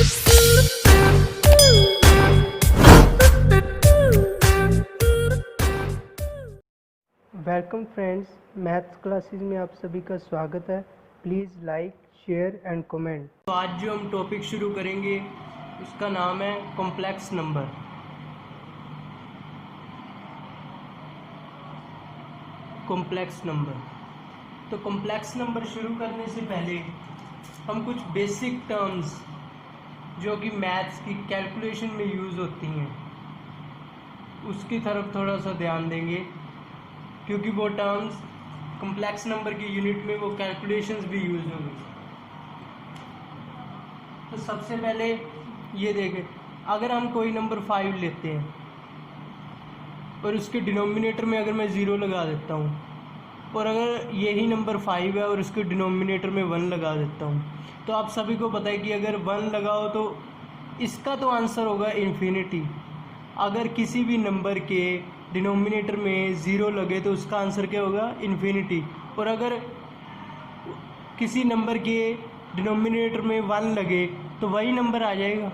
Welcome friends, maths classes में आप सभी का स्वागत है। Please like, share and comment. तो आज जो हम टॉपिक शुरू करेंगे उसका नाम है कॉम्प्लेक्स नंबर। Complex number. तो कॉम्प्लेक्स नंबर शुरू करने से पहले हम कुछ बेसिक टर्म्स जो कि मैथ्स की कैलकुलेशन में यूज़ होती हैं उसकी तरफ थोड़ा सा ध्यान देंगे, क्योंकि वो टर्म्स कॉम्प्लेक्स नंबर की यूनिट में वो कैलकुलेशंस भी यूज़ होंगी। तो सबसे पहले ये देखें, अगर हम कोई नंबर 5 लेते हैं और उसके डिनोमिनेटर में अगर मैं ज़ीरो लगा देता हूँ, और अगर यही नंबर 5 है और उसके डिनोमिनेटर में 1 लगा देता हूँ, तो आप सभी को पता है कि अगर 1 लगाओ तो इसका तो आंसर होगा इन्फिनिटी। अगर किसी भी नंबर के डिनोमिनेटर में ज़ीरो लगे तो उसका आंसर क्या होगा, इन्फिनिटी। और अगर किसी नंबर के डिनोमिनेटर में 1 लगे तो वही नंबर आ जाएगा।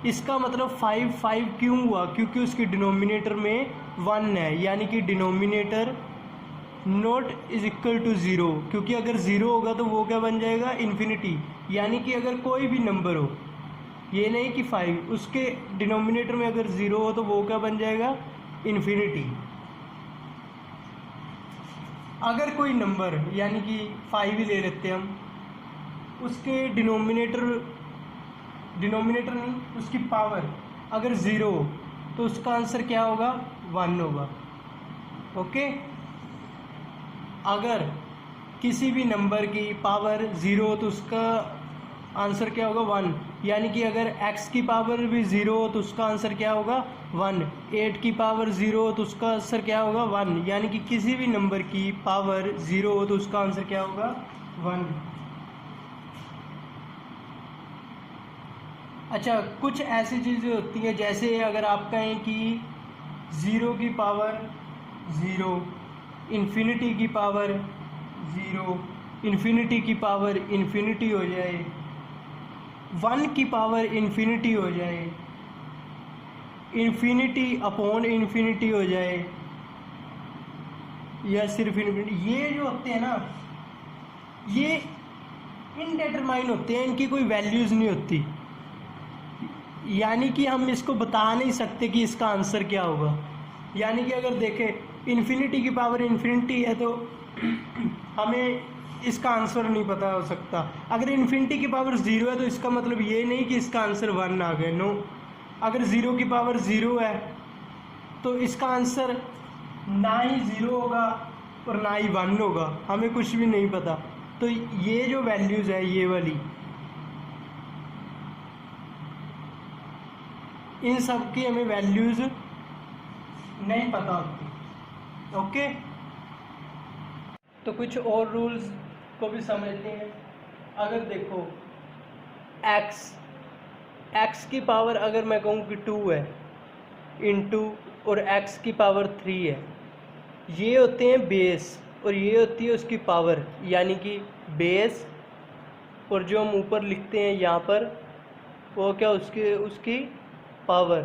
इसका मतलब 5 क्यों हुआ, क्योंकि उसके डिनोमिनेटर में 1 है, यानी कि denominator not is equal to zero. क्योंकि अगर ज़ीरो होगा तो वो क्या बन जाएगा, इन्फिनिटी। यानी कि अगर कोई भी नंबर हो, ये नहीं कि 5, उसके डिनोमिनेटर में अगर ज़ीरो हो तो वो क्या बन जाएगा, इन्फिनिटी। अगर कोई नंबर, यानी कि 5 ही ले लेते हैं हम, उसके डिनोमिनेटर नहीं, उसकी पावर अगर ज़ीरो हो तो उसका आंसर क्या होगा, 1 होगा। ओके। अगर किसी भी नंबर की पावर ज़ीरो हो तो उसका आंसर क्या होगा, 1। यानी कि अगर x की पावर भी ज़ीरो हो तो उसका आंसर क्या होगा, 1। 8 की पावर ज़ीरो हो तो उसका आंसर क्या होगा, 1। यानी कि किसी भी नंबर की पावर ज़ीरो हो तो उसका आंसर क्या होगा, 1। अच्छा, कुछ ऐसी चीज़ें होती हैं, जैसे अगर आप कहें कि 0 की पावर 0, इन्फिनिटी की पावर 0, इन्फिनिटी की पावर इन्फिनिटी हो जाए, 1 की पावर इन्फिनिटी हो जाए, इन्फिनिटी अपॉन इन्फिनिटी हो जाए, या सिर्फ इन्फिनिटी, ये जो होते हैं ना, ये इनडेटरमाइन होते हैं, इनकी कोई वैल्यूज़ नहीं होती। यानी कि हम इसको बता नहीं सकते कि इसका आंसर क्या होगा। यानी कि अगर देखें इन्फिनिटी की पावर इन्फिनिटी है तो हमें इसका आंसर नहीं पता हो सकता। अगर इन्फिनिटी की पावर 0 है तो इसका मतलब ये नहीं कि इसका आंसर 1 आ गया, नो। अगर 0 की पावर 0 है तो इसका आंसर ना ही 0 होगा और ना ही 1 होगा, हमें कुछ भी नहीं पता। तो ये जो वैल्यूज़ है, ये वाली, इन सब की हमें वैल्यूज़ नहीं पता होती। ओके। तो कुछ और रूल्स को भी समझते हैं। अगर देखो x की पावर अगर मैं कहूँ कि 2 है इंटू, और x की पावर 3 है, ये होते हैं बेस और ये होती है उसकी पावर, यानी कि बेस। और जो हम ऊपर लिखते हैं यहाँ पर वो क्या, उसकी पावर।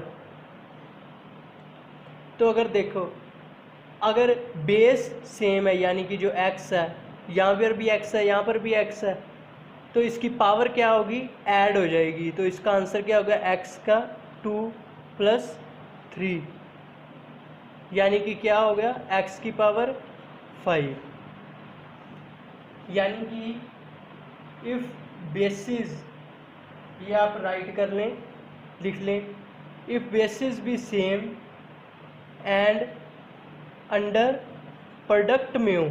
तो अगर देखो, अगर बेस सेम है, यानी कि जो x है, यहाँ पर भी x है, यहाँ पर भी x है, तो इसकी पावर क्या होगी, ऐड हो जाएगी। तो इसका आंसर क्या होगा, x का 2 + 3, यानी कि क्या हो गया, x की पावर 5। यानी कि इफ़ बेसिस, ये आप राइट कर लें, लिख लें, इफ़ बेसिस भी सेम एंड अंडर प्रोडक्ट में हो,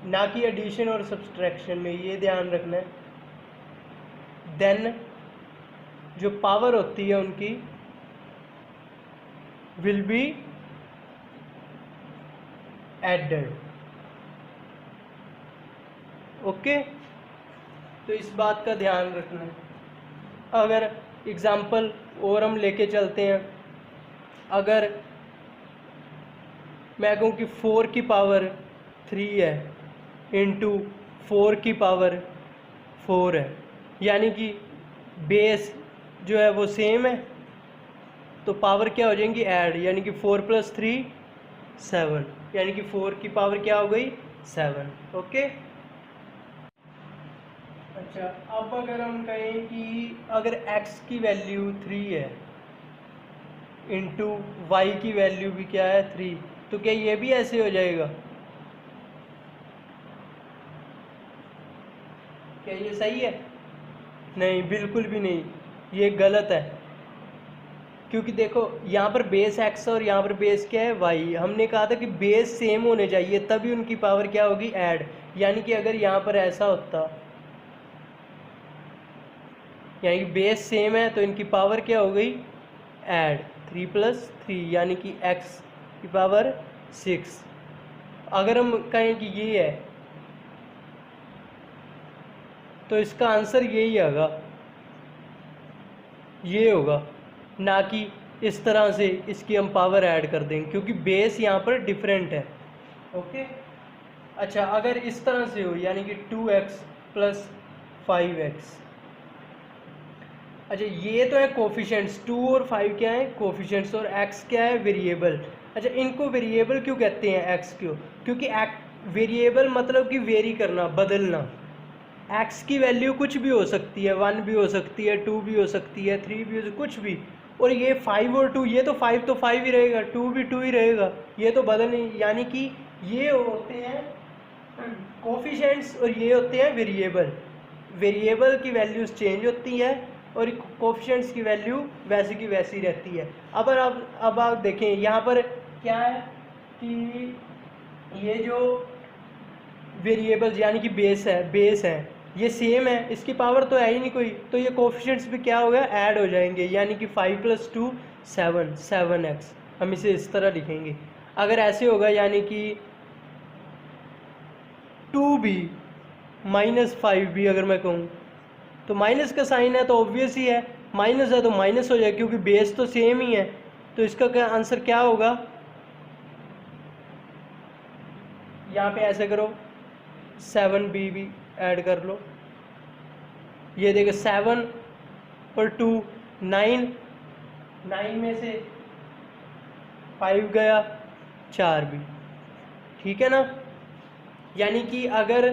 ना कि एडिशन और सब्सट्रैक्शन में, ये ध्यान रखना है, देन जो पावर होती है उनकी विल बी एडेड। ओके। तो इस बात का ध्यान रखना है। अगर एग्जाम्पल और हम लेके चलते हैं, अगर मैं कहूँ कि 4 की पावर 3 है इंटू 4 की पावर 4 है, यानी कि बेस जो है वो सेम है, तो पावर क्या हो जाएंगी ऐड, यानी कि 4 + 3 7, यानी कि 4 की पावर क्या हो गई 7। ओके। अच्छा, अब अगर हम कहें कि अगर x की वैल्यू 3 है इंटू वाई की वैल्यू भी क्या है 3, तो क्या ये भी ऐसे हो जाएगा? क्या ये सही है? नहीं, बिल्कुल भी नहीं, ये गलत है। क्योंकि देखो यहाँ पर बेस x और यहाँ पर बेस क्या है y, हमने कहा था कि बेस सेम होने चाहिए तभी उनकी पावर क्या होगी ऐड। यानी कि अगर यहाँ पर ऐसा होता, यानी कि बेस सेम है तो इनकी पावर क्या हो गई ऐड, 3 + 3 यानी कि x की पावर 6। अगर हम कहें कि ये है तो इसका आंसर यही होगा, ये होगा, ना कि इस तरह से इसकी हम पावर ऐड कर देंगे क्योंकि बेस यहाँ पर डिफरेंट है। ओके। अच्छा, अगर इस तरह से हो यानी कि 2x + 5x। अच्छा, ये तो है कोफिशेंट्स, 2 और 5 क्या है कोफिशेंट्स, और x क्या है वेरिएबल। अच्छा, इनको वेरिएबल क्यों कहते हैं x क्यों? क्योंकि वेरिएबल मतलब कि वेरी करना, बदलना। x की वैल्यू कुछ भी हो सकती है, 1 भी हो सकती है, 2 भी हो सकती है, 3 भी हो सकती है, कुछ भी। और ये 5 और 2, ये तो 5 तो 5 ही रहेगा, 2 भी 2 ही रहेगा, ये तो बदल नहीं। यानी कि ये होते हैं कोफिशेंट्स और ये होते हैं वेरिएबल। वेरिएबल की वैल्यूज चेंज होती है और कोफिशेंट्स की वैल्यू वैसी की वैसी रहती है। अब आप देखें यहाँ पर क्या है कि ये जो वेरिएबल्स यानी कि बेस है ये सेम है, इसकी पावर तो है ही नहीं कोई, तो ये कोफिशिएंट्स भी क्या हो गया ऐड हो जाएंगे। यानी कि 5 + 2 7, 7x, हम इसे इस तरह लिखेंगे। अगर ऐसे होगा यानी कि 2 भी -5 भी अगर मैं कहूँ, तो माइनस का साइन है तो ऑब्वियस ही है, माइनस है तो माइनस हो जाए क्योंकि बेस तो सेम ही है। तो इसका क्या आंसर क्या होगा? यहाँ पे ऐसे करो, 7b भी ऐड कर लो, ये देखो 7 और 2 9, 9 में से 5 गया, 4 भी, ठीक है ना। यानी कि अगर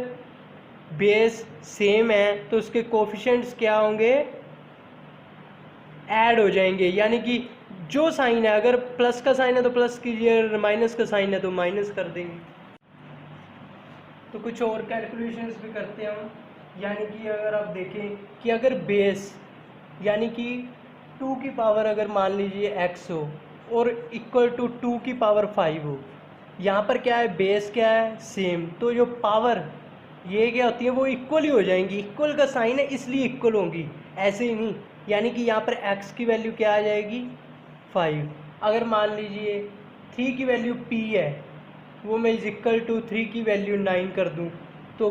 बेस सेम है तो उसके कोफिशिएंट्स क्या होंगे ऐड हो जाएंगे। यानी कि जो साइन है, अगर प्लस का साइन है तो प्लस कीजिए, माइनस का साइन है तो माइनस कर देंगे। तो कुछ और कैलकुलेशंस भी करते हैं हम। यानी कि अगर आप देखें कि अगर बेस यानी कि 2 की पावर अगर मान लीजिए x हो और इक्वल टू 2 की पावर 5 हो, यहाँ पर क्या है बेस क्या है सेम, तो जो पावर ये क्या होती है वो इक्वल ही हो जाएंगी। इक्वल का साइन है इसलिए इक्वल होंगी, ऐसे ही नहीं। यानी कि यहाँ पर x की वैल्यू क्या आ जाएगी 5। अगर मान लीजिए 3 की वैल्यू p है, वो मैं इक्वल टू 3 की वैल्यू 9 कर दूँ, तो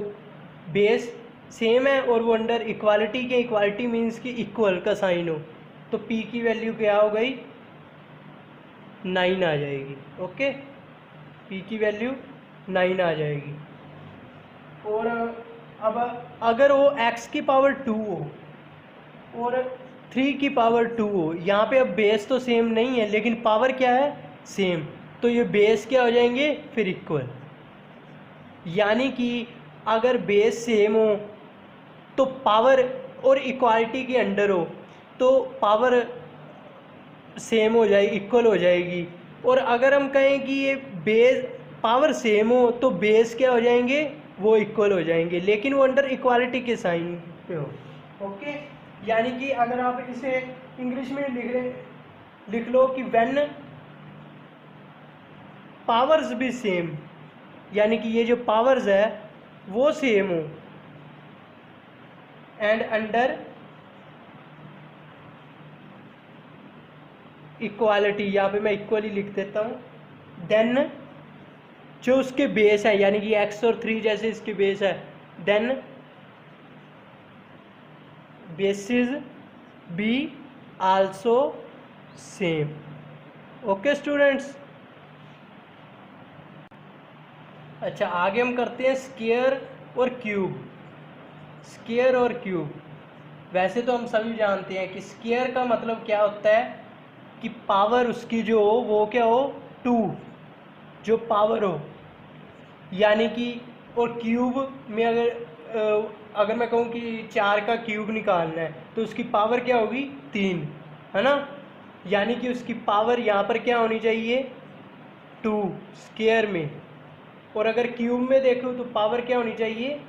बेस सेम है और वो अंडर इक्वालिटी के, इक्वालिटी मीन्स कि इक्वल का साइन हो, तो p की वैल्यू क्या हो गई 9 आ जाएगी। ओके, p की वैल्यू 9 आ जाएगी। और अब अगर वो x की पावर 2 हो और 3 की पावर 2 हो, यहाँ पे अब बेस तो सेम नहीं है लेकिन पावर क्या है सेम, तो ये बेस क्या हो जाएंगे फिर इक्वल। यानी कि अगर बेस सेम हो तो पावर और इक्वालिटी के अंडर हो तो पावर सेम हो जाएगी, इक्वल हो जाएगी। और अगर हम कहें कि ये बेस पावर सेम हो तो बेस क्या हो जाएंगे वो इक्वल हो जाएंगे, लेकिन वो अंडर इक्वालिटी के साइन पे हो। ओके, यानी कि अगर आप इसे इंग्लिश में लिख लो कि व्हेन पावर्स भी सेम, यानी कि ये जो पावर्स है वो सेम हो एंड अंडर इक्वालिटी, यहाँ पे मैं इक्वली लिख देता हूँ, देन जो उसके बेस है यानी कि x और 3 जैसे इसके बेस है, then basis B also same. Okay students. अच्छा, आगे हम करते हैं स्क्वायर और क्यूब। स्क्वायर और क्यूब, वैसे तो हम सभी जानते हैं कि स्क्वायर का मतलब क्या होता है कि पावर उसकी जो हो वो क्या हो, 2, जो पावर हो, यानी कि, और क्यूब में अगर मैं कहूँ कि 4 का क्यूब निकालना है तो उसकी पावर क्या होगी, 3, है ना। यानी कि उसकी पावर यहाँ पर क्या होनी चाहिए, 2 स्क्वायर में, और अगर क्यूब में देखो तो पावर क्या होनी चाहिए,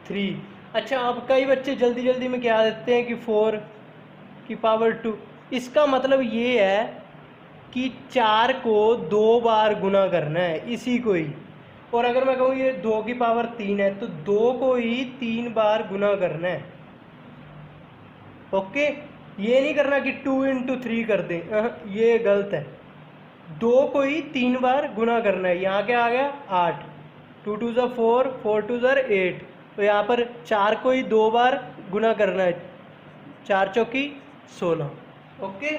3। अच्छा, अब कई बच्चे जल्दी जल्दी में क्या देते हैं कि 4 की पावर 2। इसका मतलब ये है कि 4 को 2 बार गुना करना है इसी को ही, और अगर मैं कहूँ ये 2 की पावर 3 है तो 2 को ही 3 बार गुना करना है। ओके, ये नहीं करना कि 2 इंटू 3 कर दें, ये गलत है। 2 को ही 3 बार गुना करना है। यहाँ क्या आ गया, 8, 2 2 ज़ा 4, 4 2 ज़ा 8, तो यहाँ पर 4 को ही 2 बार गुना करना है, 4 चौकी 16। ओके।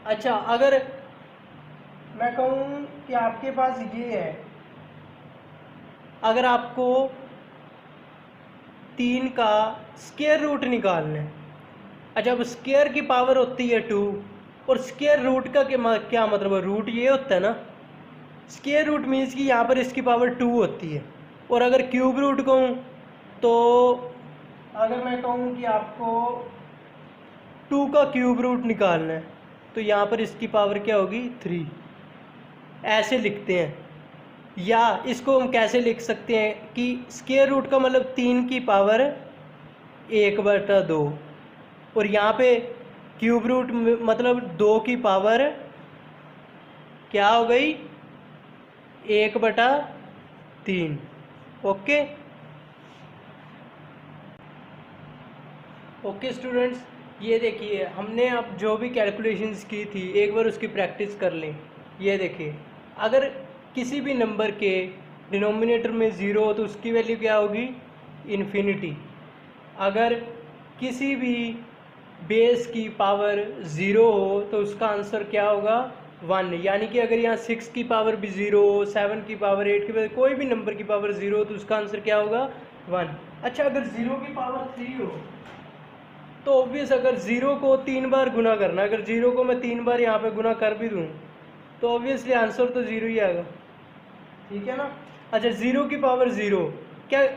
अच्छा, अगर मैं कहूँ कि आपके पास ये है, अगर आपको 3 का स्क्वायर रूट निकालना है। अच्छा, अब स्क्वायर की पावर होती है 2, और स्क्वायर रूट का क्या मतलब है, रूट ये होता है ना, स्क्वायर रूट मीन्स कि यहाँ पर इसकी पावर 2 होती है। और अगर क्यूब रूट कहूँ तो, अगर मैं कहूँ कि आपको 2 का क्यूब रूट निकालना है तो यहाँ पर इसकी पावर क्या होगी, 3। ऐसे लिखते हैं, या इसको हम कैसे लिख सकते हैं कि स्क्वायर रूट का मतलब 3 की पावर 1/2, और यहाँ पे क्यूब रूट मतलब 2 की पावर क्या हो गई, 1/3। ओके। ओके स्टूडेंट्स, ये देखिए हमने अब जो भी कैलकुलेशंस की थी एक बार उसकी प्रैक्टिस कर लें। ये देखिए, अगर किसी भी नंबर के डिनोमिनेटर में 0 हो तो उसकी वैल्यू क्या होगी, इन्फिनिटी। अगर किसी भी बेस की पावर 0 हो तो उसका आंसर क्या होगा, 1। यानी कि अगर यहाँ 6 की पावर भी 0 हो, 7 की पावर, 8 की पावर, कोई भी नंबर की पावर 0 हो तो उसका आंसर क्या होगा, 1। अच्छा, अगर 0 की पावर 3 हो तो ऑब्वियस, अगर 0 को 3 बार गुना करना, अगर 0 को मैं 3 बार यहाँ पे गुना कर भी दूँ तो ऑब्वियसली आंसर तो 0 ही आएगा, ठीक है ना। अच्छा, 0 की पावर 0, क्या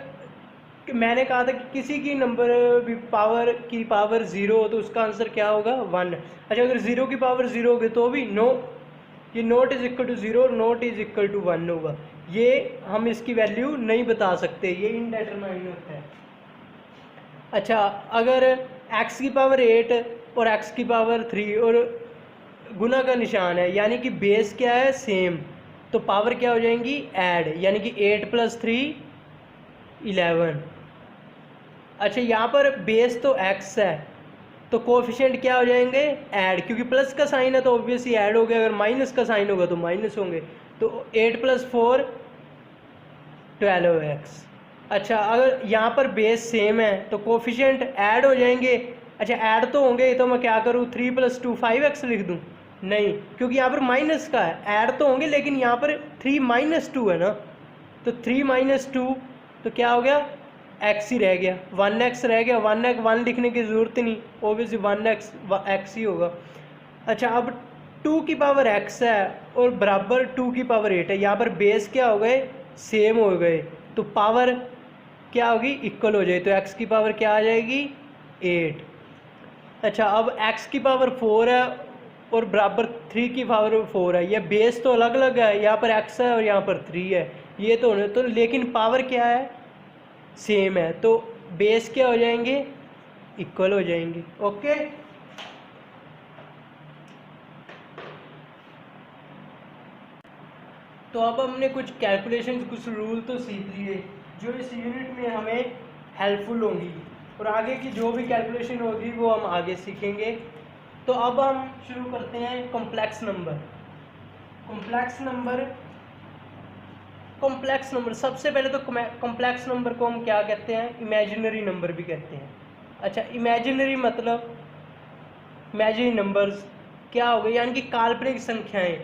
मैंने कहा था कि किसी की नंबर भी पावर की पावर 0 हो तो उसका आंसर क्या होगा, 1। अच्छा, अगर 0 की पावर 0 होगी तो भी नो, ये not is equal to 0, not is equal to 1 होगा। ये हम इसकी वैल्यू नहीं बता सकते, ये इनडेटरमाइंड होता है। अच्छा, अगर x की पावर 8 और x की पावर 3 और गुना का निशान है, यानी कि बेस क्या है, सेम, तो पावर क्या हो जाएंगी, ऐड, यानी कि 8 + 3 11। अच्छा, यहाँ पर बेस तो x है तो कोफिशिएंट क्या हो जाएंगे, ऐड, क्योंकि प्लस का साइन है तो ऑब्वियसली ऐड हो गया, अगर माइनस का साइन होगा तो माइनस होंगे, तो 8 + 4 12x। अच्छा, अगर यहाँ पर बेस सेम है तो कोफिशिएंट ऐड हो जाएंगे। अच्छा, ऐड तो होंगे, तो मैं क्या करूँ, 3 + 2 5x लिख दूँ, नहीं, क्योंकि यहाँ पर माइनस का है, ऐड तो होंगे लेकिन यहाँ पर 3 - 2 है ना, तो 3 - 2 तो क्या हो गया, x ही रह गया, 1x रह गया, 1 लिखने की ज़रूरत नहीं, ओबियसली 1x ही होगा। अच्छा, अब 2 की पावर x है और बराबर 2 की पावर 8 है, यहाँ पर बेस क्या हो गए, सेम हो गए, तो पावर क्या होगी, इक्वल हो जाए, तो x की पावर क्या आ जाएगी, 8। अच्छा, अब x की पावर 4 है और बराबर 3 की पावर 4 है, ये बेस तो अलग अलग है, यहाँ पर x है और यहाँ पर 3 है, ये तो होने तो, लेकिन पावर क्या है, सेम है, तो बेस क्या हो जाएंगे, इक्वल हो जाएंगे। ओके। तो अब हमने कुछ कैलकुलेशन, कुछ रूल तो सीख लिए जो इस यूनिट में हमें हेल्पफुल होंगी, और आगे की जो भी कैलकुलेशन होगी वो हम आगे सीखेंगे। तो अब हम शुरू करते हैं कॉम्प्लेक्स नंबर। कॉम्प्लेक्स नंबर सबसे पहले तो कॉम्प्लेक्स नंबर को हम क्या कहते हैं, इमेजिनरी नंबर भी कहते हैं। अच्छा, इमेजिनरी मतलब इमेजिनरी नंबर्स क्या हो गए, यानी कि काल्पनिक संख्याएं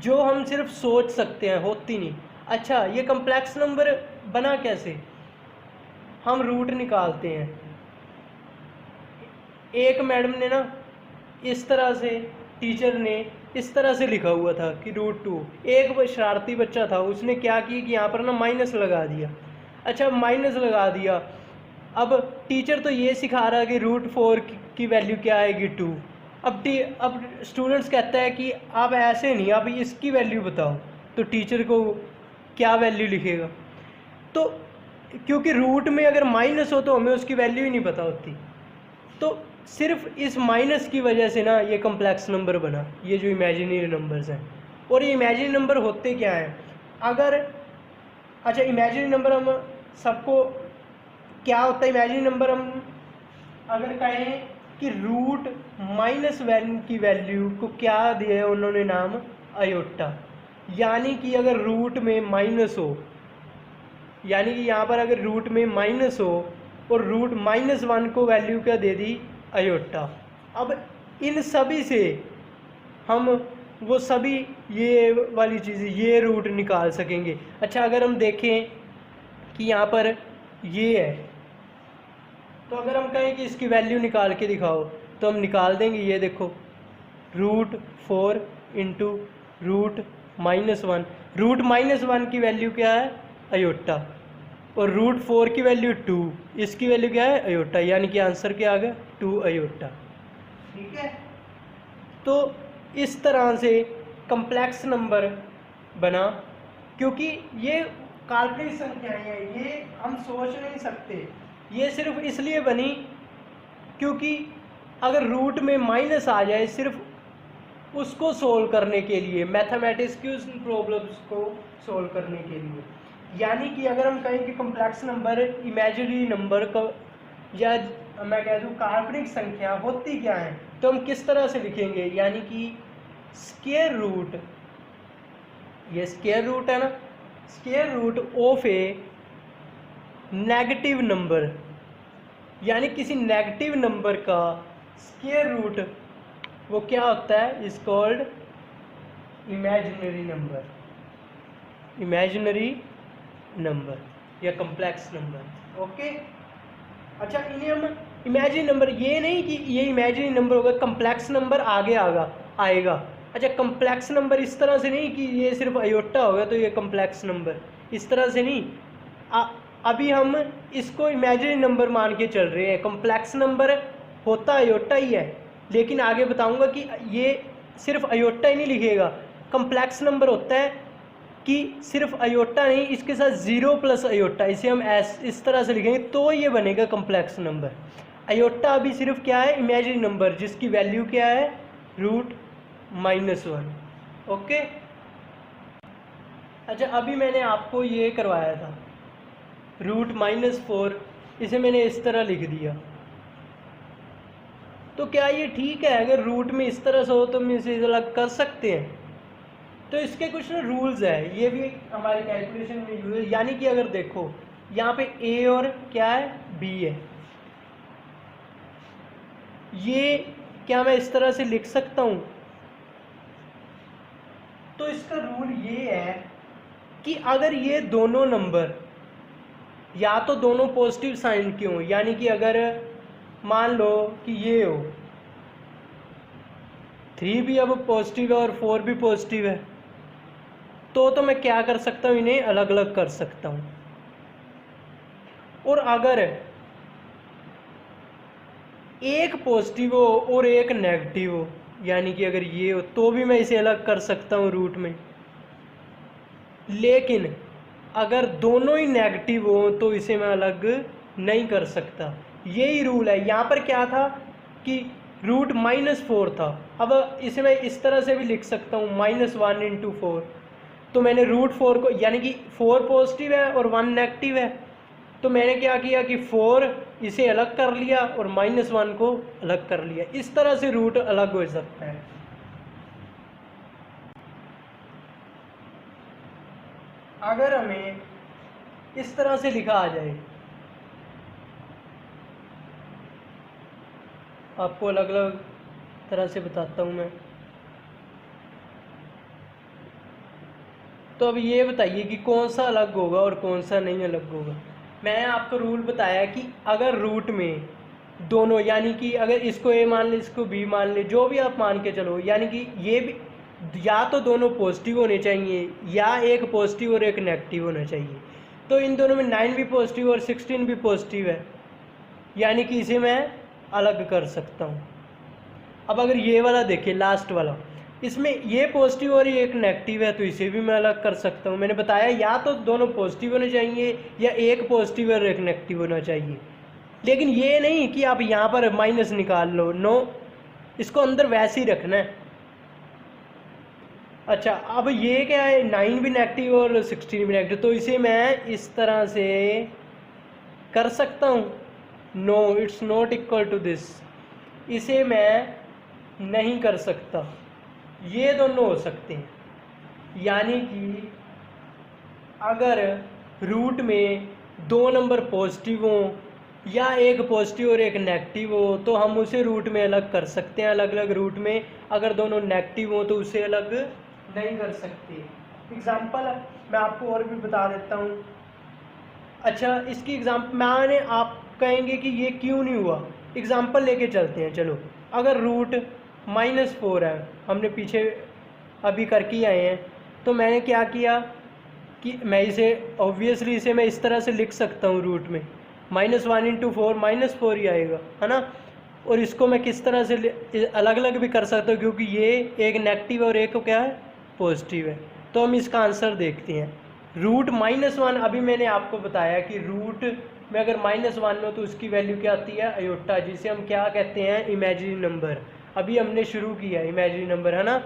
जो हम सिर्फ सोच सकते हैं, होती नहीं। अच्छा, ये कॉम्प्लेक्स नंबर बना कैसे, हम रूट निकालते हैं। एक मैडम ने ना इस तरह से, टीचर ने इस तरह से लिखा हुआ था कि √2। एक शरारती बच्चा था, उसने क्या किया कि यहाँ पर ना माइनस लगा दिया। अच्छा, माइनस लगा दिया। अब टीचर तो ये सिखा रहा है कि √4 की वैल्यू क्या आएगी 2। अब स्टूडेंट्स कहता है कि आप ऐसे नहीं, आप इसकी वैल्यू बताओ। तो टीचर को क्या वैल्यू लिखेगा? तो क्योंकि रूट में अगर माइनस हो तो हमें उसकी वैल्यू ही नहीं पता होती। तो सिर्फ इस माइनस की वजह से ना ये कम्प्लेक्स नंबर बना, ये जो इमेजिनरी नंबर्स हैं। और ये इमेजिनरी नंबर होते क्या हैं? अगर अच्छा, इमेजिनरी नंबर हम सबको क्या होता है? इमेजिनरी नंबर हम अगर कहें कि √-1 की वैल्यू को क्या दिया है उन्होंने नाम? आयोटा। यानी कि अगर रूट में माइनस हो, यानी कि यहाँ पर अगर रूट में माइनस हो और √-1 को वैल्यू क्या दे दी? आयोटा। अब इन सभी से हम वो सभी ये वाली चीज़ें, ये रूट निकाल सकेंगे। अच्छा, अगर हम देखें कि यहाँ पर ये है, तो अगर हम कहें कि इसकी वैल्यू निकाल के दिखाओ तो हम निकाल देंगे। ये देखो, √4 इंटू √-1। √-1 की वैल्यू क्या है? आयोटा। और √4 की वैल्यू 2, इसकी वैल्यू क्या है? आयोटा। यानी कि आंसर क्या आ गया? 2 आयोटा। ठीक है। तो इस तरह से कम्प्लेक्स नंबर बना, क्योंकि ये काल्पनिक संख्याएं हैं, ये हम सोच नहीं सकते। ये सिर्फ इसलिए बनी क्योंकि अगर रूट में माइनस आ जाए, सिर्फ उसको सोल्व करने के लिए, मैथमेटिक्स की उस प्रॉब्लम्स को सोल्व करने के लिए। यानी कि अगर हम कहें कि कम्प्लेक्स नंबर इमेजिनरी नंबर का, या मैं कह दूँ काल्पनिक संख्या होती क्या है, तो हम किस तरह से लिखेंगे? यानी कि स्क्वायर रूट, ये स्क्वायर रूट है ना, square root of a negative number, यानी किसी नेगेटिव नंबर का स्क्वायर रूट, वो क्या होता है? Is called imaginary number, imaginary number या कम्प्लेक्स नंबर। ओके। अच्छा, इन्हें हम इमेजिनरी नंबर, ये नहीं कि ये इमेजिनरी नंबर होगा, कम्प्लेक्स नंबर आगे आएगा। अच्छा, कम्प्लेक्स नंबर इस तरह से नहीं कि ये सिर्फ आयोटा होगा तो ये कम्प्लेक्स नंबर, इस तरह से नहीं। अभी हम इसको इमेजिनरी नंबर मान के चल रहे हैं। कम्प्लेक्स नंबर होता आयोटा ही है, लेकिन आगे बताऊंगा कि ये सिर्फ आयोटा ही नहीं लिखेगा। कम्प्लेक्स नंबर होता है कि सिर्फ आयोटा नहीं, इसके साथ 0 + आयोटा, इसे हम इस तरह से लिखेंगे तो ये बनेगा कम्प्लेक्स नंबर। आयोटा अभी सिर्फ क्या है? इमेजिनरी नंबर, जिसकी वैल्यू क्या है? √-1। ओके। अच्छा, अभी मैंने आपको ये करवाया था √-4, इसे मैंने इस तरह लिख दिया। तो क्या ये ठीक है? अगर रूट में इस तरह से हो तो हम इसे अलग कर सकते हैं। तो इसके कुछ ना रूल्स है, ये भी हमारे कैलकुलेशन में यूज है। यानी कि अगर देखो यहाँ पे ए और क्या है? बी है। ये क्या मैं इस तरह से लिख सकता हूँ? तो इसका रूल ये है कि अगर ये दोनों नंबर या तो दोनों पॉजिटिव साइन के हों, यानी कि अगर मान लो कि ये हो 3 भी अब पॉजिटिव है और 4 भी पॉजिटिव है, तो मैं क्या कर सकता हूँ? इन्हें अलग अलग कर सकता हूँ। और अगर एक पॉजिटिव हो और एक नेगेटिव हो, यानी कि अगर ये हो तो भी मैं इसे अलग कर सकता हूँ रूट में। लेकिन अगर दोनों ही नेगेटिव हो तो इसे मैं अलग नहीं कर सकता। यही रूल है। यहाँ पर क्या था कि √-4 था। अब इसे मैं इस तरह से भी लिख सकता हूँ -1 × 4। तो मैंने √4 को, यानी कि 4 पॉजिटिव है और 1 नेगेटिव है, तो मैंने क्या किया कि 4 इसे अलग कर लिया और -1 को अलग कर लिया। इस तरह से रूट अलग हो सकता है। अगर हमें इस तरह से लिखा आ जाए, आपको अलग अलग तरह से बताता हूँ मैं। तो अब ये बताइए कि कौन सा अलग होगा और कौन सा नहीं अलग होगा। मैं आपको रूल बताया कि अगर रूट में दोनों, यानी कि अगर इसको ए मान ले इसको बी मान ले, जो भी आप मान के चलो, यानी कि ये भी या तो दोनों पॉजिटिव होने चाहिए या एक पॉजिटिव और एक नेगेटिव होना चाहिए। तो इन दोनों में 9 भी पॉजिटिव और 16 भी पॉजिटिव है, यानी कि इसे मैं अलग कर सकता हूँ। अब अगर ये वाला देखिए लास्ट वाला, इसमें ये पॉजिटिव और ये एक नेगेटिव है, तो इसे भी मैं अलग कर सकता हूँ। मैंने बताया या तो दोनों पॉजिटिव होने चाहिए या एक पॉजिटिव और एक नेगेटिव होना चाहिए, लेकिन ये नहीं कि आप यहाँ पर माइनस निकाल लो, नो, इसको अंदर वैसे ही रखना है। अच्छा, अब ये क्या है, 9 भी नेगेटिव और 16 भी नेगेटिव, तो इसे मैं इस तरह से कर सकता हूँ। No, it's not equal to this, इसे मैं नहीं कर सकता। ये दोनों हो सकते हैं, यानी कि अगर रूट में दो नंबर पॉजिटिव हो या एक पॉजिटिव और एक नेगेटिव हो तो हम उसे रूट में अलग कर सकते हैं, अलग अलग रूट में। अगर दोनों नेगेटिव हो तो उसे अलग नहीं कर सकते। एग्जाम्पल मैं आपको और भी बता देता हूँ। अच्छा, इसकी एग्जाम्पल मैंने, आप कहेंगे कि ये क्यों नहीं हुआ, एग्जाम्पल लेके चलते हैं। चलो, अगर रूट -4 है, हमने पीछे अभी करके ही आए हैं, तो मैंने क्या किया कि मैं इसे ऑब्वियसली इसे मैं इस तरह से लिख सकता हूँ, रूट में -1 × 4 -4 ही आएगा, है ना। और इसको मैं किस तरह से अलग अलग भी कर सकता हूँ, क्योंकि ये एक नेगेटिव और एक क्या है, पॉजिटिव है। तो हम इसका आंसर देखते हैं। रूट -1, अभी मैंने आपको बताया कि रूट में अगर -1 हो तो उसकी वैल्यू क्या आती है, अयोटा, जिसे हम क्या कहते हैं, इमेजिनरी नंबर। अभी हमने शुरू किया इमेजिनरी नंबर, है ना।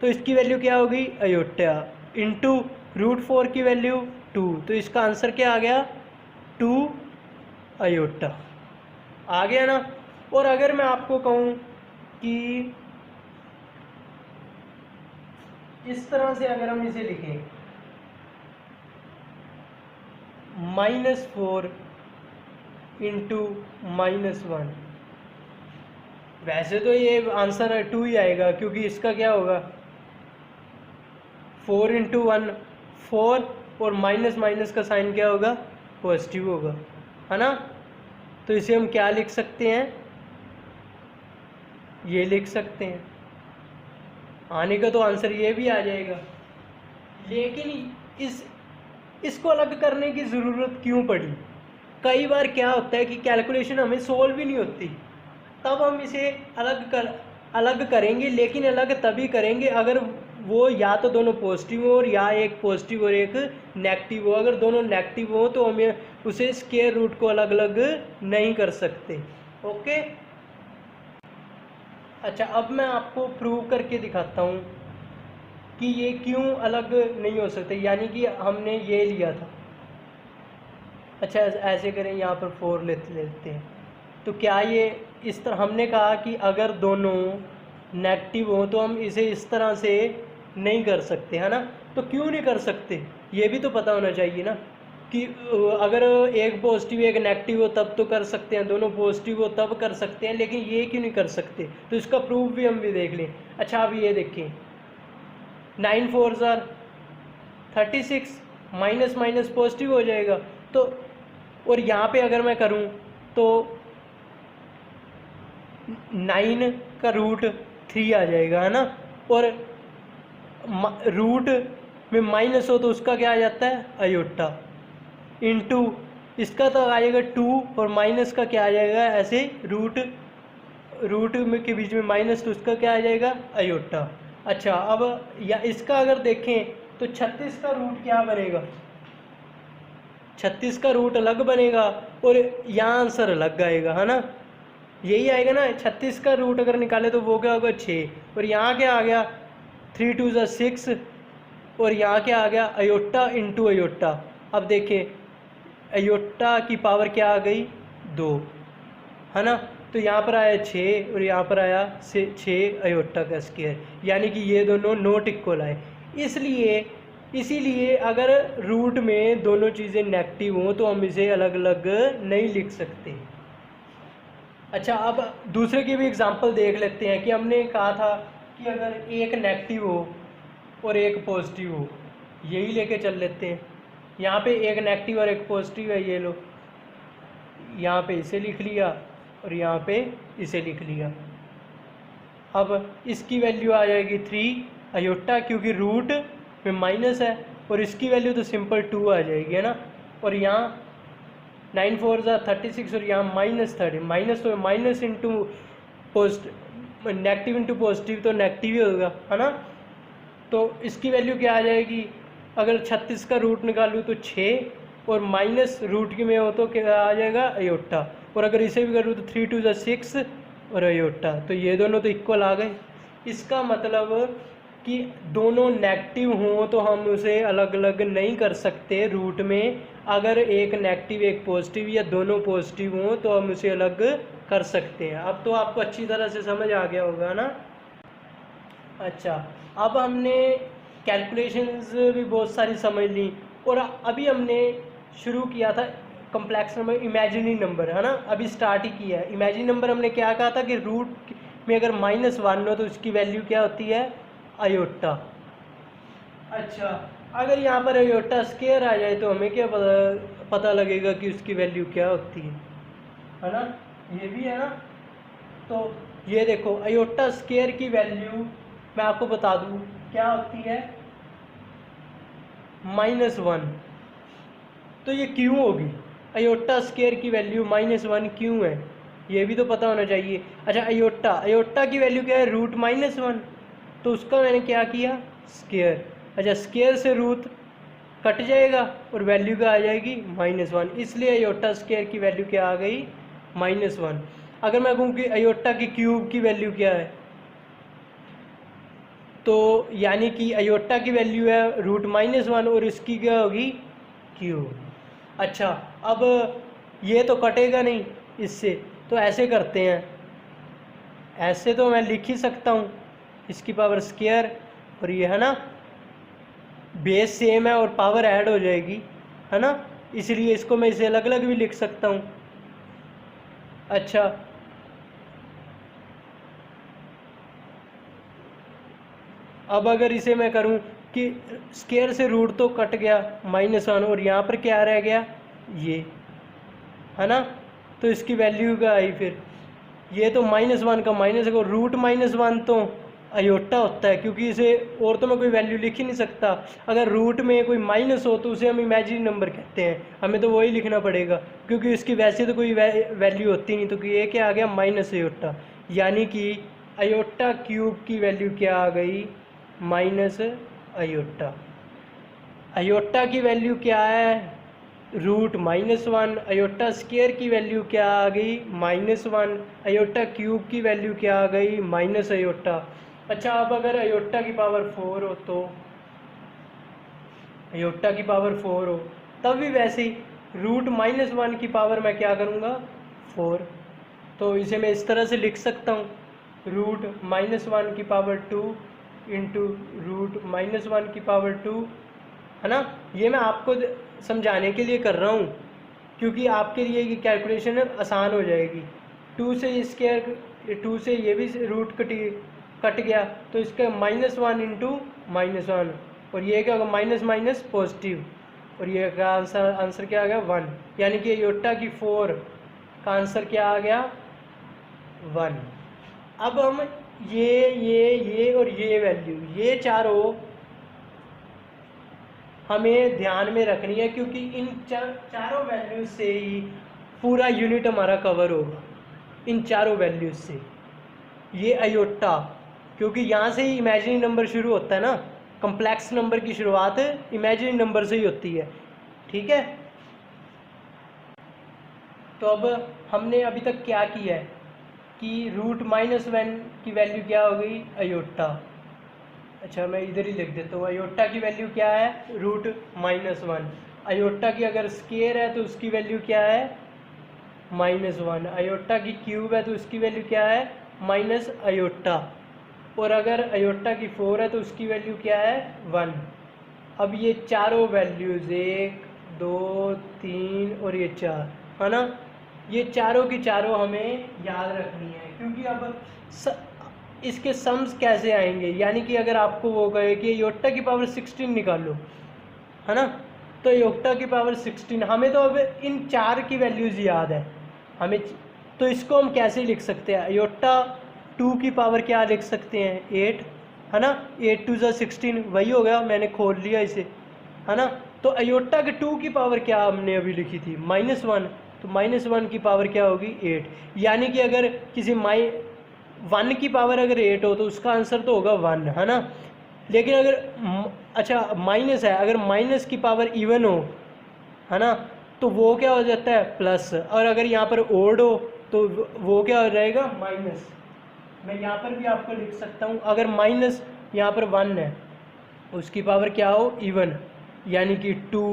तो इसकी वैल्यू क्या होगी, अयोटा, इंटू √4 की वैल्यू 2, तो इसका आंसर क्या आ गया, 2 अयोटा आ गया ना। और अगर मैं आपको कहूँ कि इस तरह से अगर हम इसे लिखें, -4 इंटू -1, वैसे तो ये आंसर 2 ही आएगा, क्योंकि इसका क्या होगा, 4 × 1 4, और माइनस माइनस का साइन क्या होगा, पॉजिटिव होगा, है ना। तो इसे हम क्या लिख सकते हैं, ये लिख सकते हैं। आने का तो आंसर ये भी आ जाएगा, लेकिन इसको अलग करने की ज़रूरत क्यों पड़ी। कई बार क्या होता है कि कैलकुलेशन हमें सोल्व भी नहीं होती, तब हम इसे अलग करेंगे, लेकिन अलग तभी करेंगे अगर वो या तो दोनों पॉजिटिव हो और या एक पॉजिटिव और एक नेगेटिव हो। अगर दोनों नेगेटिव हो तो हमें उसे स्क्वायर रूट को अलग अलग नहीं कर सकते। ओके। अच्छा, अब मैं आपको प्रूव करके दिखाता हूँ कि ये क्यों अलग नहीं हो सकते, यानी कि हमने ये लिया था। अच्छा, ऐसे करें, यहाँ पर 4 लेते हैं, तो क्या ये इस तरह, हमने कहा कि अगर दोनों नेगेटिव हो तो हम इसे इस तरह से नहीं कर सकते, है ना। तो क्यों नहीं कर सकते, ये भी तो पता होना चाहिए ना, कि अगर एक पॉजिटिव एक नेगेटिव हो तब तो कर सकते हैं, दोनों पॉजिटिव हो तब कर सकते हैं, लेकिन ये क्यों नहीं कर सकते। तो इसका प्रूफ भी हम भी देख लें। अच्छा, अब ये देखें, 9 4 ज़ार 36, माइनस माइनस पॉजिटिव हो जाएगा। तो और यहाँ पे अगर मैं करूँ तो 9 का √3 आ जाएगा, है ना। और रूट में माइनस हो तो उसका क्या आ जाता है, अयोटा, इंटू इसका तो आ जाएगा 2, और माइनस का क्या आ जाएगा, ऐसे रूट में के बीच में माइनस, तो उसका क्या आ जाएगा, अयोटा। अच्छा, अब या इसका अगर देखें तो 36 का रूट क्या बनेगा, 36 का रूट अलग बनेगा और यहाँ आंसर अलग आएगा, है ना। यही आएगा ना, 36 का रूट अगर निकाले तो वो क्या होगा, 6, और यहाँ क्या आ गया, 3 2 ज़ा 6, और यहाँ क्या आ गया, अयोटा इंटू अयोटा। अब देखिए, अयोटा की पावर क्या आ गई, 2, है ना। तो यहाँ पर आया 6 और यहाँ पर आया 6 अयोटा का स्क्वायर, यानी कि ये दोनों नॉट इक्वल आए। इसीलिए अगर रूट में दोनों चीज़ें नेगेटिव हों तो हम इसे अलग अलग नहीं लिख सकते। अच्छा, अब दूसरे की भी एग्जांपल देख लेते हैं कि हमने कहा था कि अगर एक नेगेटिव हो और एक पॉजिटिव हो, यही लेके चल लेते हैं। यहाँ पे एक नेगेटिव और एक पॉजिटिव है, ये लो। यहाँ पे इसे लिख लिया और यहाँ पे इसे लिख लिया। अब इसकी वैल्यू आ जाएगी 3 अयोटा, क्योंकि रूट में माइनस है, और इसकी वैल्यू तो सिंपल 2 आ जाएगी, है ना। और यहाँ 9 4 36 और यहाँ -30, माइनस तो minus into positive, negative into positive तो नेगेटिव ही होगा, है ना। तो इसकी वैल्यू क्या आ जाएगी, अगर 36 का रूट निकालूँ तो 6, और माइनस रूट की में हो तो क्या आ जाएगा अयोटा, और अगर इसे भी करूँ तो 3 2 6 और अयोटा, तो ये दोनों तो इक्वल आ गए। इसका मतलब कि दोनों नेगेटिव हों तो हम उसे अलग अलग नहीं कर सकते रूट में, अगर एक नेगेटिव एक पॉजिटिव या दोनों पॉजिटिव हों तो हम उसे अलग कर सकते हैं। अब तो आपको अच्छी तरह से समझ आ गया होगा ना। अच्छा, अब हमने कैलकुलेशंस भी बहुत सारी समझ ली, और अभी हमने शुरू किया था कम्प्लेक्स नंबर, इमेजिनरी नंबर, है ना। अभी स्टार्ट ही किया है। इमेजिनरी नंबर हमने क्या कहा था कि रूट में अगर -1 हो तो उसकी वैल्यू क्या होती है, अयोटा। अच्छा, अगर यहाँ पर अयोटा स्केयर आ जाए तो हमें क्या पता लगेगा कि उसकी वैल्यू क्या होती है ना। ये भी है ना। तो ये देखो, अयोटा स्केयर की वैल्यू मैं आपको बता दूँ क्या होती है, -1। तो ये क्यों होगी, अयोटा स्केयर की वैल्यू -1 क्यों है, ये भी तो पता होना चाहिए। अच्छा, अयोटा की वैल्यू क्या है, रूट -1, तो उसका मैंने क्या किया, स्केयर। अच्छा, स्केयर से रूट कट जाएगा और वैल्यू क्या आ जाएगी, -1, इसलिए अयोटा स्केयर की वैल्यू क्या आ गई, -1। अगर मैं कहूँ कि अयोटा की क्यूब की वैल्यू क्या है, तो यानी कि अयोटा की वैल्यू है रूट -1 और इसकी क्या होगी, क्यूब। अच्छा, अब ये तो कटेगा नहीं इससे, तो ऐसे करते हैं, ऐसे तो मैं लिख ही सकता हूँ इसकी पावर स्केयर, और ये है ना, बेस सेम है और पावर ऐड हो जाएगी, है ना, इसलिए इसको मैं इसे अलग अलग भी लिख सकता हूँ। अच्छा, अब अगर इसे मैं करूं कि स्केयर से रूट तो कट गया -1 और यहाँ पर क्या रह गया, ये, है ना, तो इसकी वैल्यू क्या आई फिर, ये तो -1 का माइनस है, रूट -1 तो अयोटा होता है, क्योंकि इसे और तो मैं कोई वैल्यू लिख ही नहीं सकता। अगर रूट में कोई माइनस हो तो उसे हम इमेजिनरी नंबर कहते हैं, हमें तो वही लिखना पड़ेगा, क्योंकि इसकी वैसे तो कोई वैल्यू होती नहीं, तो ये क्या आ गया, माइनस अयोटा, यानी कि अयोटा क्यूब की वैल्यू क्या आ गई, माइनस अयोटा। अयोटा की वैल्यू क्या है, रूट -1, अयोटा स्केयर की वैल्यू क्या आ गई, -1, अयोटा क्यूब की वैल्यू क्या आ गई, माइनस अयोटा। अच्छा, अब अगर अयोटा की पावर 4 हो तो, अयोटा की पावर 4 हो तब भी वैसे ही रूट -1 की पावर मैं क्या करूँगा, 4, तो इसे मैं इस तरह से लिख सकता हूँ, रूट -1 की पावर 2 इंटू रूट -1 की पावर 2, है ना। ये मैं आपको समझाने के लिए कर रहा हूँ, क्योंकि आपके लिए ये कैलकुलेशन आसान हो जाएगी। 2 से स्केयर, 2 से ये भी रूट कट गया, तो इसका -1 इंटू -1, और ये क्या होगा, माइनस माइनस पॉजिटिव, और ये का आंसर क्या आ गया, 1, यानी कि अयोटा की 4 का आंसर क्या आ गया, 1। अब हम ये और ये वैल्यू, ये चारों हमें ध्यान में रखनी है, क्योंकि इन चारों वैल्यूज से ही पूरा यूनिट हमारा कवर होगा, इन चारों वैल्यूज से। ये अयोटा, क्योंकि यहाँ से ही इमेजिनरी नंबर शुरू होता है ना, कम्प्लेक्स नंबर की शुरुआत इमेजिनरी नंबर से ही होती है, ठीक है। तो अब हमने अभी तक क्या किया है कि रूट -1 की वैल्यू क्या हो गई, अयोटा। अच्छा, मैं इधर ही लिख देता हूँ, अयोटा की वैल्यू क्या है, रूट -1। अयोटा की अगर स्केयर है तो उसकी वैल्यू क्या है, -1। अयोटा की क्यूब है तो उसकी वैल्यू क्या है, माइनस अयोटा। और अगर अयोटा की 4 है तो उसकी वैल्यू क्या है, 1। अब ये चारों वैल्यूज़ 1 2 3 और ये 4, है ना, ये चारों की चारों हमें याद रखनी है, क्योंकि अब इसके सम्स कैसे आएंगे, यानी कि अगर आपको वो कहे कि अयोटा की पावर 16 निकालो, है ना, तो अयोटा की पावर 16, हमें तो अब इन चार की वैल्यूज़ याद है, हमें तो इसको हम कैसे लिख सकते हैं, अयोटा 2 की पावर क्या लिख सकते हैं 8, है ना, 8 2 ज़ा 16, वही हो गया, मैंने खोल लिया इसे, है ना। तो अयोटा के 2 की पावर क्या हमने अभी लिखी थी -1, तो -1 की पावर क्या होगी 8, यानी कि अगर किसी 1 की पावर अगर 8 हो तो उसका आंसर तो होगा 1, है ना। लेकिन अगर अच्छा माइनस है, अगर माइनस की पावर इवन हो, है ना, तो वो क्या हो जाता है प्लस, और अगर यहाँ पर ओड हो तो वो क्या हो जाएगा माइनस। मैं यहाँ पर भी आपको लिख सकता हूँ, अगर माइनस यहाँ पर 1 है उसकी पावर क्या हो इवन, यानी कि 2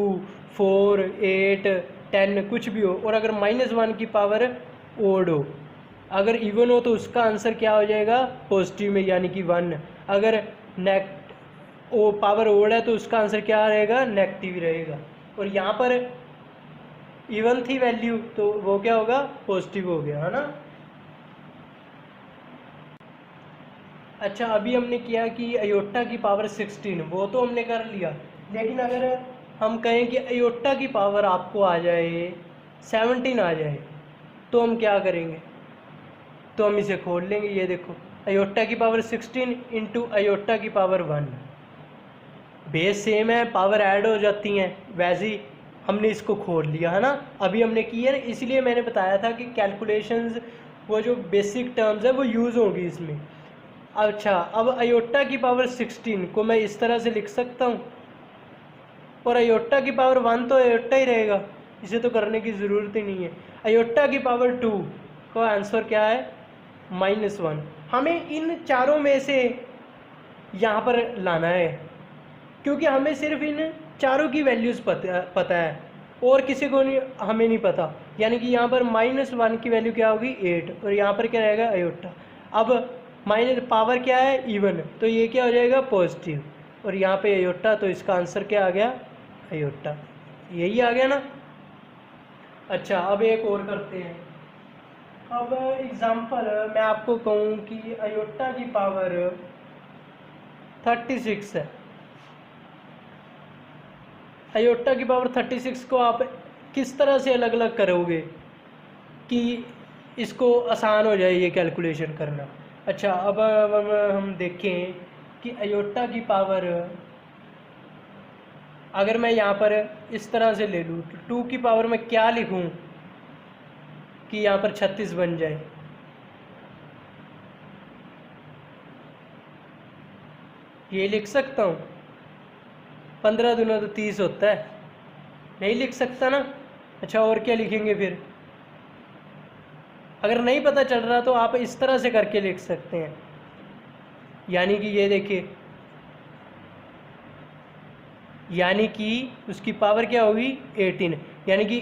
4 8 10 कुछ भी हो, और अगर -1 की पावर ओड हो, अगर इवन हो तो उसका आंसर क्या हो जाएगा पॉजिटिव में, यानी कि 1। अगर पावर ओड है तो उसका आंसर क्या रहेगा नेगेटिव रहेगा, और यहाँ पर इवन थी वैल्यू तो वो क्या होगा पॉजिटिव हो गया, है ना। अच्छा अभी हमने किया कि अयोटा की पावर 16, वो तो हमने कर लिया, लेकिन अगर हम कहें कि अयोटा की पावर आपको आ जाए 17 आ जाए तो हम क्या करेंगे, तो हम इसे खोल लेंगे। ये देखो अयोटा की पावर 16 इंटू अयोटा की पावर 1, बेस सेम है, पावर ऐड हो जाती हैं, वैसे ही हमने इसको खोल लिया, है ना। अभी हमने किया है, इसलिए मैंने बताया था कि कैलकुलेशंस वो जो बेसिक टर्म्स है वो यूज़ होगी इसमें। अच्छा अब अयोटा की पावर 16 को मैं इस तरह से लिख सकता हूँ, और अयोटा की पावर 1 तो अयोटा ही रहेगा, इसे तो करने की ज़रूरत ही नहीं है। अयोटा की पावर 2 का आंसर क्या है -1। हमें इन चारों में से यहाँ पर लाना है, क्योंकि हमें सिर्फ इन चारों की वैल्यूज़ पता है, और किसी को नहीं, हमें नहीं पता। यानी कि यहाँ पर -1 की वैल्यू क्या होगी 8, और यहाँ पर क्या रहेगा अयोटा। अब माइनस पावर क्या है इवन, तो ये क्या हो जाएगा पॉजिटिव, और यहाँ पे अयोटा, तो इसका आंसर क्या आ गया अयोटा, यही आ गया ना। अच्छा अब एक और करते हैं। अब एग्जांपल मैं आपको कहूँ कि अयोटा की पावर 36 है, अयोटा की पावर 36 को आप किस तरह से अलग अलग करोगे कि इसको आसान हो जाए ये कैलकुलेशन करना। अच्छा अब हम देखें कि अयोटा की पावर अगर मैं यहाँ पर इस तरह से ले लूँ तो 2 की पावर में क्या लिखूँ कि यहाँ पर 36 बन जाए, ये लिख सकता हूँ 15 दूना तो 30 होता है, नहीं लिख सकता ना। अच्छा और क्या लिखेंगे फिर, अगर नहीं पता चल रहा तो आप इस तरह से करके लिख सकते हैं, यानी कि ये देखिए, यानी कि उसकी पावर क्या होगी 18, यानी कि,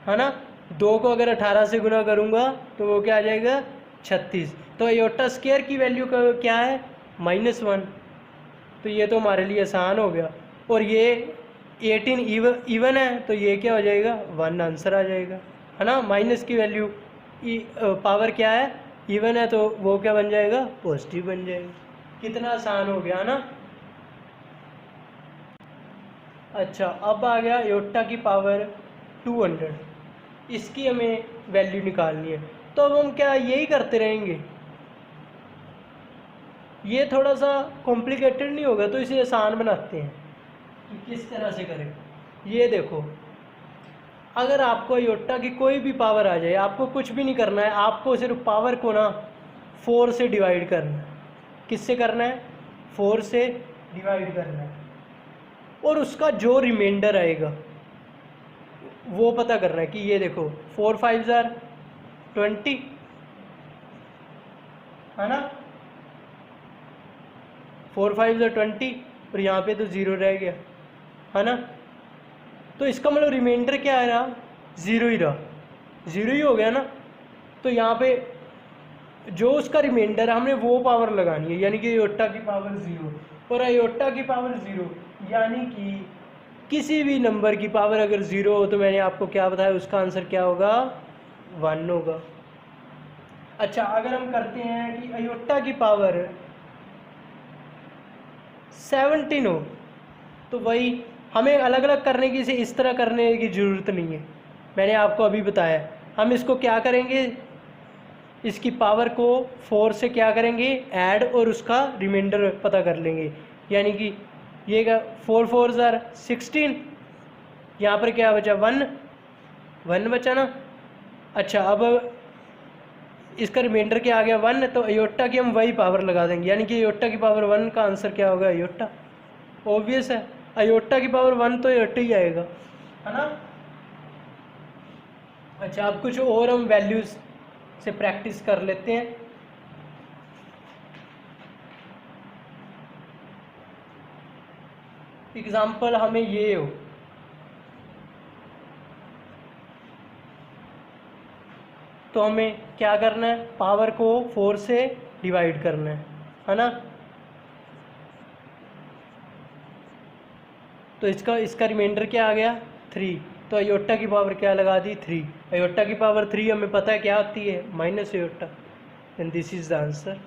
है ना, 2 को अगर 18 से गुना करूँगा तो वो क्या आ जाएगा 36। तो अयोटा स्क्वायर की वैल्यू का क्या है -1, तो ये तो हमारे लिए आसान हो गया। और ये 18 इवन है तो ये क्या हो जाएगा 1 आंसर आ जाएगा, है ना। माइनस की वैल्यू पावर क्या है इवन है तो वो क्या बन जाएगा पॉजिटिव बन जाएगा। कितना आसान हो गया ना। अच्छा अब आ गया अयोटा की पावर 200, इसकी हमें वैल्यू निकालनी है, तो अब हम क्या यही करते रहेंगे, ये थोड़ा सा कॉम्प्लिकेटेड नहीं होगा, तो इसे आसान बनाते हैं कि किस तरह से करें। ये देखो अगर आपको अयोटा की कोई भी पावर आ जाए, आपको कुछ भी नहीं करना है, आपको सिर्फ पावर को ना 4 से डिवाइड करना है। किससे करना है 4 से डिवाइड करना है, और उसका जो रिमाइंडर आएगा वो पता करना है कि ये देखो 4 5 20, है ना, 4 5 20, और यहाँ पे तो 0 रह गया, है ना। तो इसका मतलब रिमाइंडर क्या है रहा 0 ही रहा, 0 ही हो गया ना। तो यहाँ पे जो उसका रिमाइंडर है हमने वो पावर लगानी है, यानी कि अयोटा की पावर 0, और अयोटा की पावर 0 यानी कि किसी भी नंबर की पावर अगर 0 हो तो मैंने आपको क्या बताया उसका आंसर क्या होगा 1 होगा। अच्छा अगर हम करते हैं कि अयोटा की पावर 17 हो तो वही हमें अलग अलग करने की, इसे इस तरह करने की ज़रूरत नहीं है, मैंने आपको अभी बताया, हम इसको क्या करेंगे, इसकी पावर को 4 से क्या करेंगे ऐड और उसका रिमाइंडर पता कर लेंगे। यानी कि ये क्या 4 4 ज़ार 16, यहाँ पर क्या बचा 1 बचा ना। अच्छा अब इसका रिमाइंडर क्या आ गया 1, तो अयोटा की हम वही पावर लगा देंगे, यानी कि अयोटा की पावर 1 का आंसर क्या होगा अयोटा। ऑब्वियस है, अयोटा की पावर 1 तो अयोटा ही आएगा, है ना। अच्छा अब कुछ और हम वैल्यूज से प्रैक्टिस कर लेते हैं। एग्जाम्पल हमें ये हो, तो हमें क्या करना है, पावर को 4 से डिवाइड करना है ना। तो इसका रिमाइंडर क्या आ गया 3, तो अयोटा की पावर क्या लगा दी 3। अयोटा की पावर 3 हमें पता है क्या आती है minus iota, and this is the answer.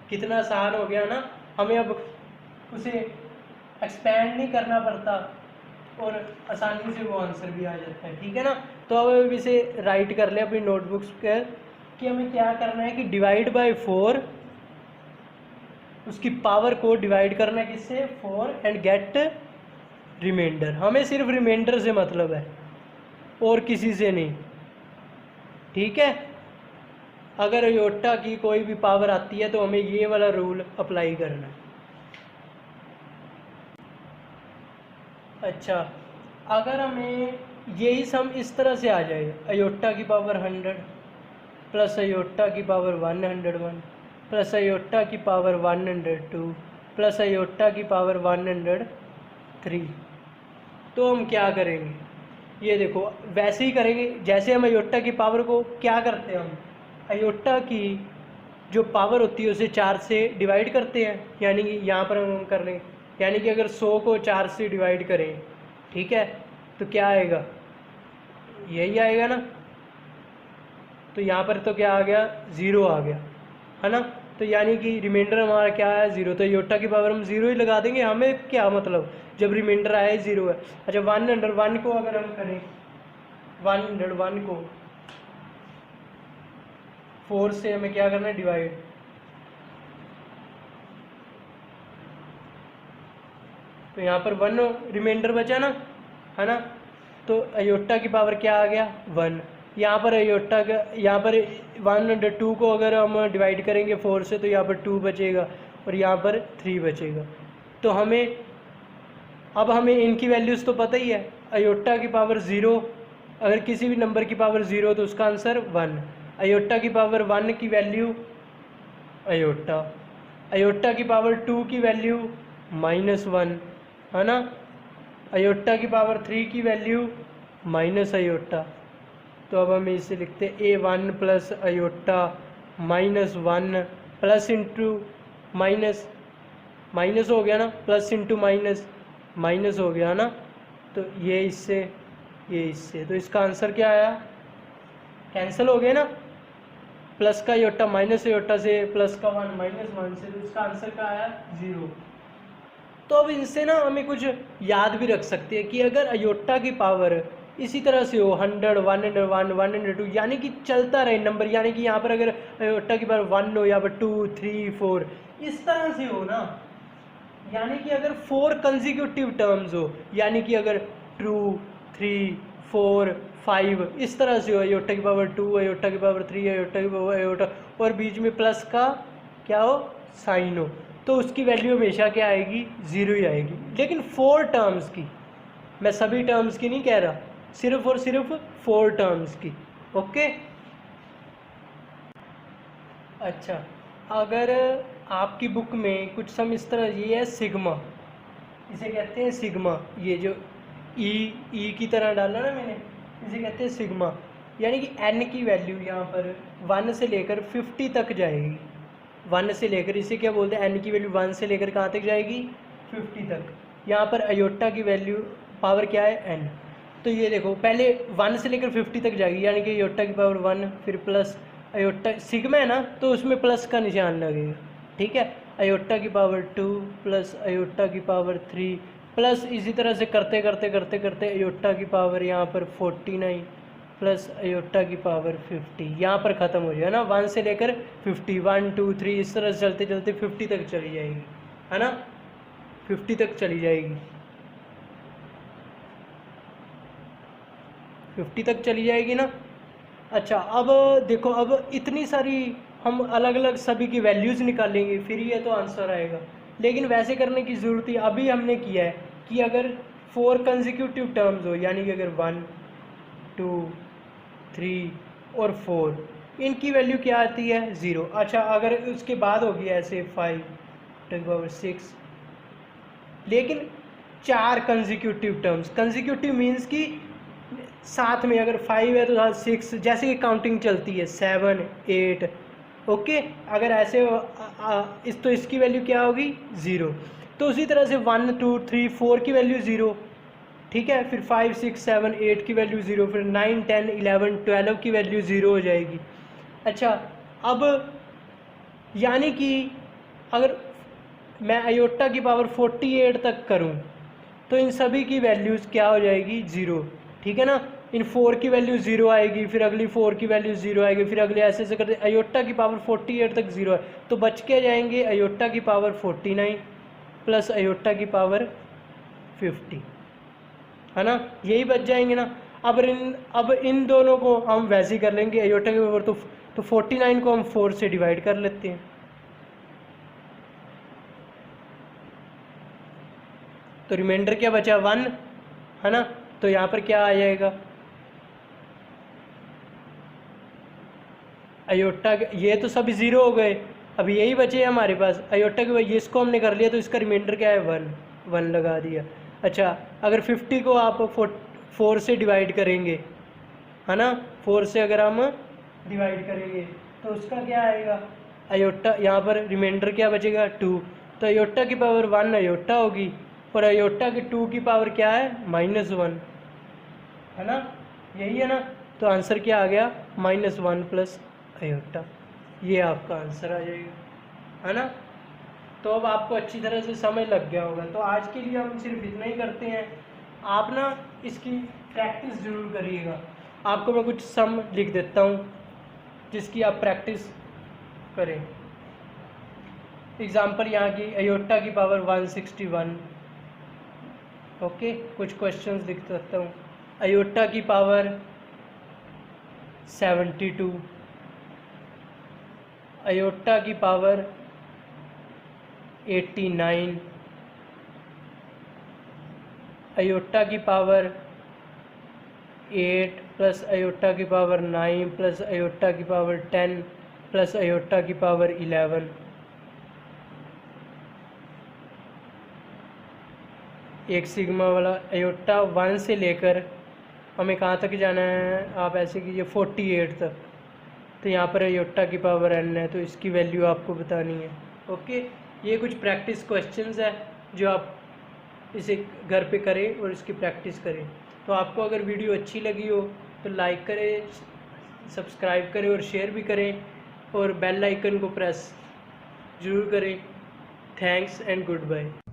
कितना आसान हो गया ना, हमें अब उसे एक्सपेंड नहीं करना पड़ता और आसानी से वो आंसर भी आ जाता है, ठीक है ना। तो अब इसे राइट कर ले अपनी नोटबुक्स पर कि हमें क्या करना है कि डिवाइड बाय 4, उसकी पावर को डिवाइड करना है किससे 4 एंड गेट रिमाइंडर। हमें सिर्फ रिमाइंडर से मतलब है और किसी से नहीं, ठीक है। अगर अयोटा की कोई भी पावर आती है तो हमें ये वाला रूल अप्लाई करना है। अच्छा अगर हमें यही सम इस तरह से आ जाए, अयोटा की पावर 100 प्लस अयोटा की पावर 101 प्लस अयोटा की पावर 102 प्लस अयोटा की पावर 103, तो हम क्या करेंगे, ये देखो वैसे ही करेंगे जैसे हम अयोटा की पावर को क्या करते हैं, हम अयोटा की जो पावर होती है उसे 4 से डिवाइड करते हैं, यानी कि यहाँ पर हम कर रहे हैं, यानी कि अगर 100 को 4 से डिवाइड करें, ठीक है, तो क्या आएगा यही आएगा ना। तो यहाँ पर तो क्या आ गया 0 आ गया, है ना। तो यानी कि रिमाइंडर हमारा क्या है 0, तो अयोटा की पावर हम 0 ही लगा देंगे, हमें क्या मतलब जब रिमाइंडर आए 0 है। अच्छा 101 को अगर हम करें, 101 को 4 से हमें क्या करना है डिवाइड, तो यहाँ पर 1 रिमाइंडर बचा ना, है ना। तो अयोटा की पावर क्या आ गया 1, यहाँ पर अयोटा का, यहाँ पर 102 को अगर हम डिवाइड करेंगे 4 से तो यहाँ पर 2 बचेगा और यहाँ पर 3 बचेगा। तो अब हमें इनकी वैल्यूज़ तो पता ही है, अयोटा की पावर 0, अगर किसी भी नंबर की पावर 0 तो उसका आंसर 1, अयोटा की पावर 1 की वैल्यू अयोटा, अयोटा की पावर 2 की वैल्यू -1, है ना, अयोटा की पावर 3 की वैल्यू माइनस अयोटा। तो अब हम इसे लिखते हैं A1 plus iota -1 plus into minus, minus हो गया ना, प्लस इंटू माइनस माइनस हो गया ना, तो ये इससे तो इसका आंसर क्या आया, कैंसिल हो गया ना, प्लस का अयोटा माइनस अयोटा से, प्लस का 1 -1 से, तो इसका आंसर क्या आया 0। तो अब इनसे ना हमें कुछ याद भी रख सकते हैं कि अगर अयोटा की पावर इसी तरह से हो 100 101 102, यानी कि चलता रहे नंबर, यानी कि यहाँ पर अगर अयोटा की पावर 1 हो, यहाँ पर 2 3 4 इस तरह से हो ना, यानी कि अगर 4 कंसेक्यूटिव टर्म्स हो, यानी कि अगर 2 3 4 5 इस तरह से हो, अयोटा की पावर 2 अयोटा की पावर 3 अयोटा की पावर अयोटा, और बीच में प्लस का क्या हो साइन हो, तो उसकी वैल्यू हमेशा क्या आएगी 0 ही आएगी। लेकिन 4 टर्म्स की, मैं सभी टर्म्स की नहीं कह रहा, सिर्फ और सिर्फ 4 टर्म्स की, ओके। अच्छा अगर आपकी बुक में कुछ सम इस तरह, ये है सिग्मा, इसे कहते हैं सिग्मा, ये जो ई की तरह डाला ना मैंने, इसे कहते हैं सिग्मा, यानी कि एन की वैल्यू यहाँ पर 1 से लेकर 50 तक जाएगी, 1 से लेकर, इसे क्या बोलते हैं एन की वैल्यू 1 से लेकर कहाँ तक जाएगी 50 तक। यहाँ पर अयोटा की वैल्यू पावर क्या है एन, तो ये देखो पहले 1 से लेकर 50 तक जाएगी, यानी कि अयोटा की पावर 1 फिर प्लस अयोटा सिग्मा है ना, तो उसमें प्लस का निशान लगेगा, ठीक है, अयोटा की पावर 2 प्लस अयोटा की पावर 3 प्लस इसी तरह से करते करते करते करते अयोटा की पावर यहाँ पर 49 प्लस अयोटा की पावर 50, यहाँ पर ख़त्म हो जाएगा ना, 1 से लेकर 50, 1 2 3 इस तरह से चलते चलते 50 तक चली जाएगी, है ना, 50 तक चली जाएगी, 50 तक चली जाएगी ना। अच्छा अब देखो, अब इतनी सारी हम अलग अलग सभी की वैल्यूज़ निकालेंगे फिर ये तो आंसर आएगा, लेकिन वैसे करने की ज़रूरत ही अभी हमने किया है कि अगर 4 कंसेक्यूटिव टर्म्स हो, यानी कि अगर 1 2 3 और 4 इनकी वैल्यू क्या आती है 0। अच्छा अगर उसके बाद होगी ऐसे 5 10 पावर 6, लेकिन 4 कंसेक्यूटिव टर्म्स, कंसेक्यूटिव मीन्स कि साथ में अगर 5 है तो साथ 6, जैसे कि काउंटिंग चलती है 7 8, ओके। अगर ऐसे तो इसकी वैल्यू क्या होगी 0। तो उसी तरह से 1 2 3 4 की वैल्यू 0, ठीक है, फिर 5 6 7 8 की वैल्यू 0, फिर 9 10 11 12 की वैल्यू 0 हो जाएगी। अच्छा अब यानी कि अगर मैं अयोटा की पावर 48 तक करूं तो इन सभी की वैल्यूज़ क्या हो जाएगी 0, ठीक है ना। इन 4 की वैल्यू 0 आएगी, फिर अगली 4 की वैल्यू 0 आएगी, फिर अगले ऐसे ऐसे करते अयोटा की पावर 48 तक 0 है, तो बच के जाएंगे अयोटा की पावर 49 प्लस अयोटा की पावर 50, है ना, यही बच जाएंगे ना। अब इन दोनों को हम वैसे ही कर लेंगे, अयोटा के पावर तो 49 को हम 4 से डिवाइड कर लेते हैं, तो रिमाइंडर क्या बचा 1, है ना। तो यहाँ पर क्या आ जाएगा अयोटा के, ये तो सभी 0 हो गए, अब यही बचे हमारे पास अयोटा के, ये इसको हमने कर लिया तो इसका रिमाइंडर क्या है 1 लगा दिया। अच्छा अगर 50 को आप 4 से डिवाइड करेंगे, है ना, 4 से अगर हम डिवाइड करेंगे तो उसका क्या आएगा अयोटा, यहाँ पर रिमाइंडर क्या बचेगा 2, तो अयोटा की पावर 1 अयोटा होगी और अयोटा की 2 की पावर क्या है -1, है ना, यही है ना। तो आंसर क्या आ गया -1 प्लस अयोटा, ये आपका आंसर आ जाएगा, है ना। तो अब आपको अच्छी तरह से समझ लग गया होगा। तो आज के लिए हम सिर्फ इतना ही करते हैं, आप ना इसकी प्रैक्टिस ज़रूर करिएगा। आपको मैं कुछ सम लिख देता हूँ जिसकी आप प्रैक्टिस करें। एग्ज़ाम्पल यहाँ की अयोटा की पावर 161, ओके। कुछ क्वेश्चंस लिख देता हूँ, अयोटा की पावर 72, अयोटा की पावर 89, अयोटा की पावर 8 प्लस अयोटा की पावर 9 प्लस अयोटा की पावर 10 प्लस अयोटा की पावर 11, एक सिग्मा वाला अयोटा 1 से लेकर हमें कहाँ तक जाना है, आप ऐसे कीजिए 48 तक, तो यहाँ पर अयोटा की पावर n है तो इसकी वैल्यू आपको बतानी है, ओके। ये कुछ प्रैक्टिस क्वेश्चंस है जो आप इसे घर पे करें और इसकी प्रैक्टिस करें। तो आपको अगर वीडियो अच्छी लगी हो तो लाइक करें, सब्सक्राइब करें और शेयर भी करें और बेल आइकन को प्रेस ज़रूर करें। Thanks and good bye.